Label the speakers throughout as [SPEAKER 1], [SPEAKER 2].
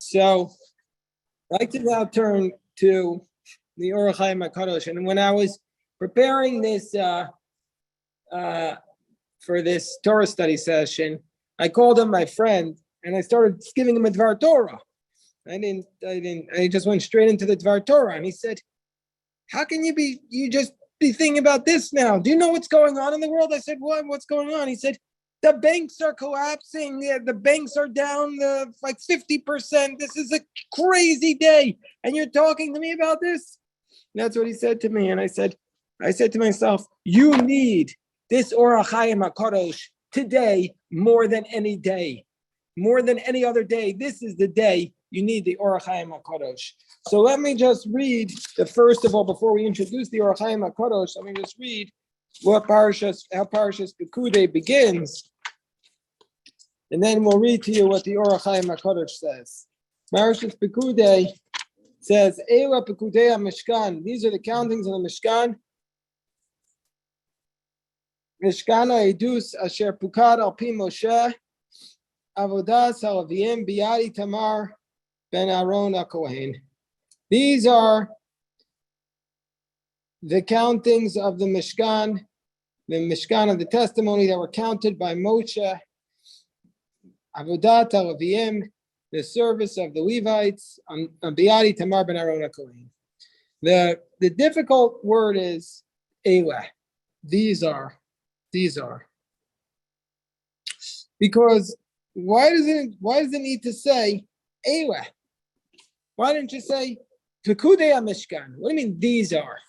[SPEAKER 1] So I'd like to now turn to the Ohr Hachaim HaKadosh. And when I was preparing this for this Torah study session, I called him my friend and I started giving him a Dvar Torah. I just went straight into the Dvar Torah. And he said, how can you just be thinking about this now? Do you know what's going on in the world? I said, what's going on? He said, the banks are collapsing. The banks are down like 50%. This is a crazy day. And you're talking to me about this? And that's what he said to me. And I said to myself, you need this Ohr Hachaim HaKadosh today more than any day. More than any other day. This is the day you need the Ohr Hachaim HaKadosh. So let me just read first of all, before we introduce the Ohr Hachaim HaKadosh, let me just read how Parashas Pekudei begins. And then we'll read to you what the Ohr Hachaim HaKadosh says. Parashas Pekudei says, Eila Pekudei HaMishkan. These are the countings of the Mishkan. Mishkan HaEdus Asher Pukad Al Pi Moshe Avodas HaLevim Biyadi Tamar Ben Aaron HaKohen. These are the countings of the Mishkan of the testimony that were counted by Moshe, Avodat HaLevim, the service of the Levites, on Biyadi Tamar Ben Aaron HaKohen. The difficult word is Elah. These are. Because why does it need to say Elah? Why didn't you say Pekudei HaMishkan? What do you mean these are?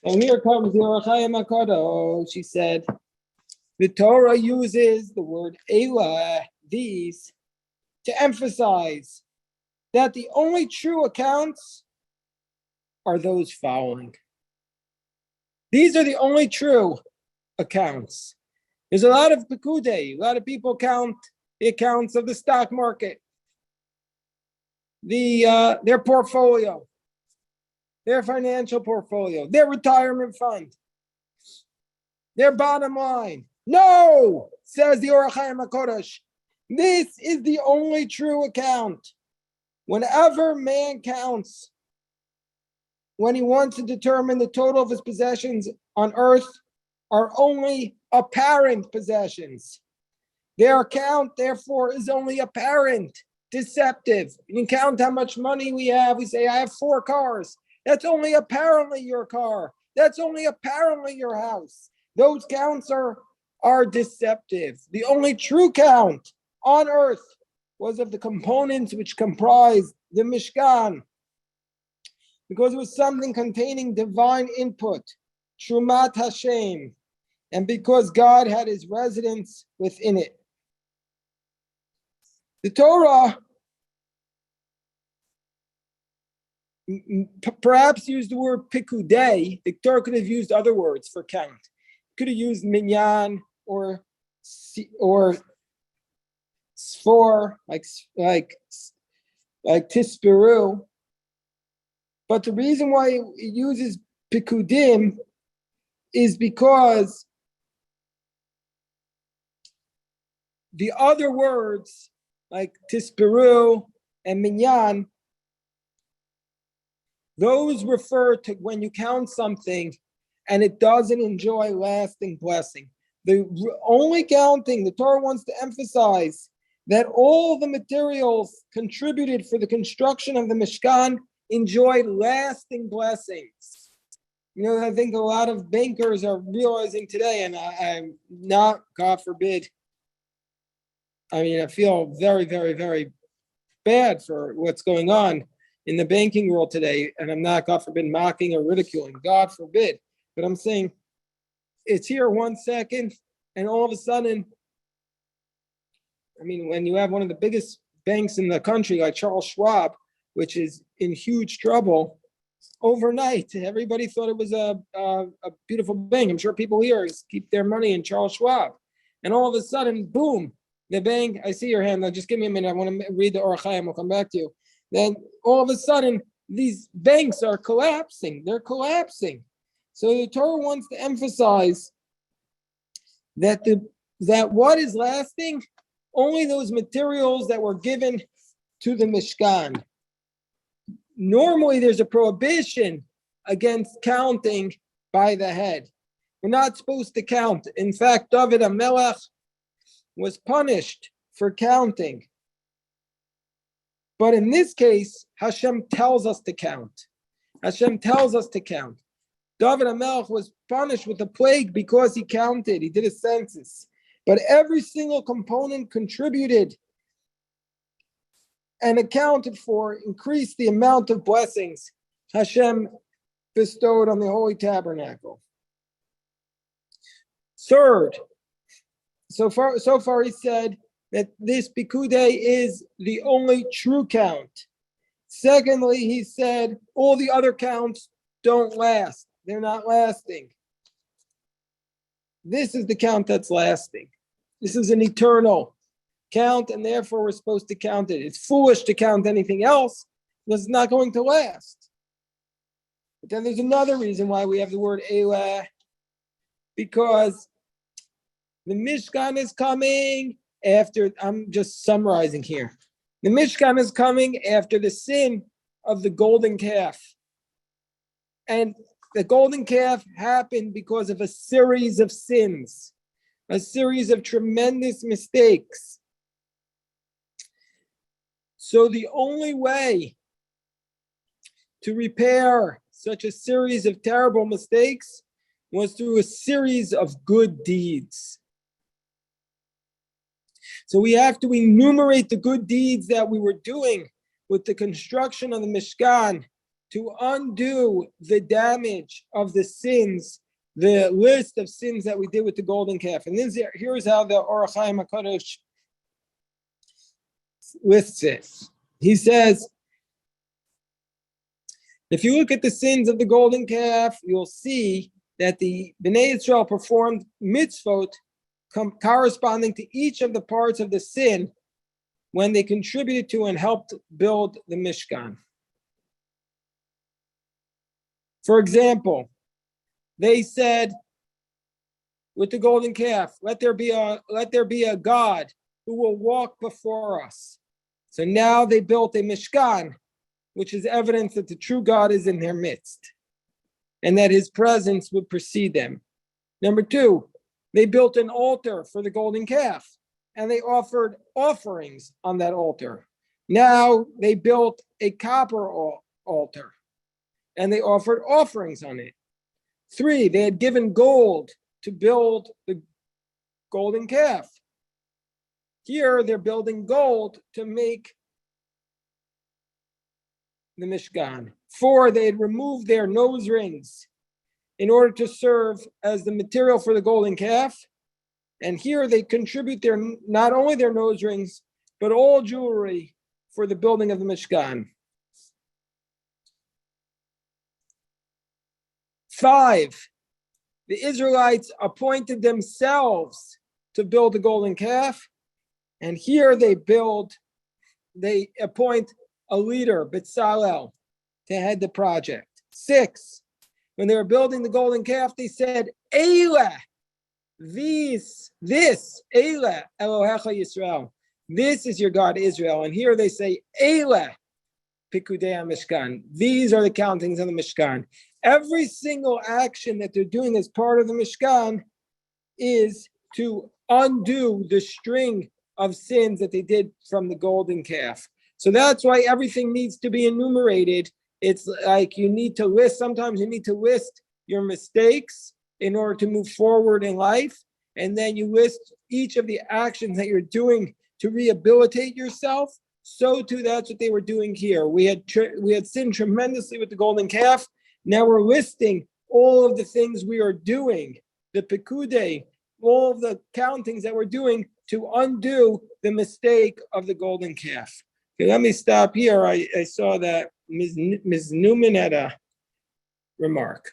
[SPEAKER 1] And here comes the Ohr Hachaim HaKadosh. She said, the Torah uses the word Elah, these, to emphasize that the only true accounts are those following. These are the only true accounts. There's a lot of Pekudei. A lot of people count the accounts of the stock market, their portfolio, their financial portfolio, their retirement fund, their bottom line. No, says the Ohr Hachaim HaKadosh. This is the only true account. Whenever man counts, when he wants to determine the total of his possessions on earth, are only apparent possessions. Their account, therefore, is only apparent, deceptive. You can count how much money we have. We say, I have 4 cars. That's only apparently your car. That's only apparently your house. Those counts are deceptive. The only true count on earth was of the components which comprised the Mishkan, because it was something containing divine input, Trumat Hashem, and because God had his residence within it. The Torah perhaps used the word Pekudei. The Torah could have used other words for count. It could have used minyan or sfor, like tispiru. But the reason why it uses Pekudim is because the other words, like tispiru and minyan, those refer to when you count something and it doesn't enjoy lasting blessing. The only counting, the Torah wants to emphasize that all the materials contributed for the construction of the Mishkan enjoyed lasting blessings. You know, I think a lot of bankers are realizing today, and I'm not, God forbid, I mean, I feel very, very, very bad for what's going on in the banking world today, and I'm not, God forbid, mocking or ridiculing, God forbid, but I'm saying it's here 1 second, and all of a sudden, I mean, when you have one of the biggest banks in the country, like Charles Schwab, which is in huge trouble, overnight, everybody thought it was a beautiful bank. I'm sure people here keep their money in Charles Schwab. And all of a sudden, boom, the bank, I see your hand, now just give me a minute, I want to read the Ohr Hachaim, I'll come back to you. Then all of a sudden, these banks are collapsing. They're collapsing. So the Torah wants to emphasize that what is lasting, only those materials that were given to the Mishkan. Normally, there's a prohibition against counting by the head. We're not supposed to count. In fact, David HaMelech was punished for counting. But in this case, Hashem tells us to count. Hashem tells us to count. David HaMelech was punished with a plague because he counted. He did a census. But every single component contributed and accounted for, increased the amount of blessings Hashem bestowed on the Holy Tabernacle. Third, so far he said that this Pikudei is the only true count. Secondly, he said all the other counts don't last. They're not lasting. This is the count that's lasting. This is an eternal count, and therefore we're supposed to count it. It's foolish to count anything else because it's not going to last. But then there's another reason why we have the word Elah, because the Mishkan is coming after, I'm just summarizing here. The Mishkan is coming after the sin of the golden calf. And the golden calf happened because of a series of sins, a series of tremendous mistakes. So the only way to repair such a series of terrible mistakes was through a series of good deeds. So we have to enumerate the good deeds that we were doing with the construction of the Mishkan to undo the damage of the sins, the list of sins that we did with the golden calf. And here's how the Ohr Hachaim HaKadosh lists it. He says, if you look at the sins of the golden calf, you'll see that the Bnei Yisrael performed mitzvot corresponding to each of the parts of the sin when they contributed to and helped build the Mishkan. For example, they said with the golden calf, let there be a God who will walk before us. So now they built a Mishkan, which is evidence that the true God is in their midst and that his presence would precede them. Number two, they built an altar for the golden calf and they offered offerings on that altar. Now they built a copper altar and they offered offerings on it. Three, they had given gold to build the golden calf. Here they're building gold to make the Mishkan. Four, they had removed their nose rings in order to serve as the material for the golden calf. And here they contribute not only their nose rings, but all jewelry for the building of the Mishkan. 5, the Israelites appointed themselves to build the golden calf. And here they appoint a leader, Bezalel, to head the project. 6, when they were building the golden calf, they said, Elah, this, Elah, Elohecha Yisrael. This is your God, Israel. And here they say, Elah, Pikudei HaMishkan. These are the countings of the Mishkan. Every single action that they're doing as part of the Mishkan is to undo the string of sins that they did from the golden calf. So that's why everything needs to be enumerated. It's like you need to list, sometimes you need to list your mistakes in order to move forward in life. And then you list each of the actions that you're doing to rehabilitate yourself. So too, that's what they were doing here. We had sinned tremendously with the golden calf. Now we're listing all of the things we are doing, the Pikudei, all of the countings that we're doing to undo the mistake of the golden calf. Okay, let me stop here. I saw that Ms. Newman had a remark.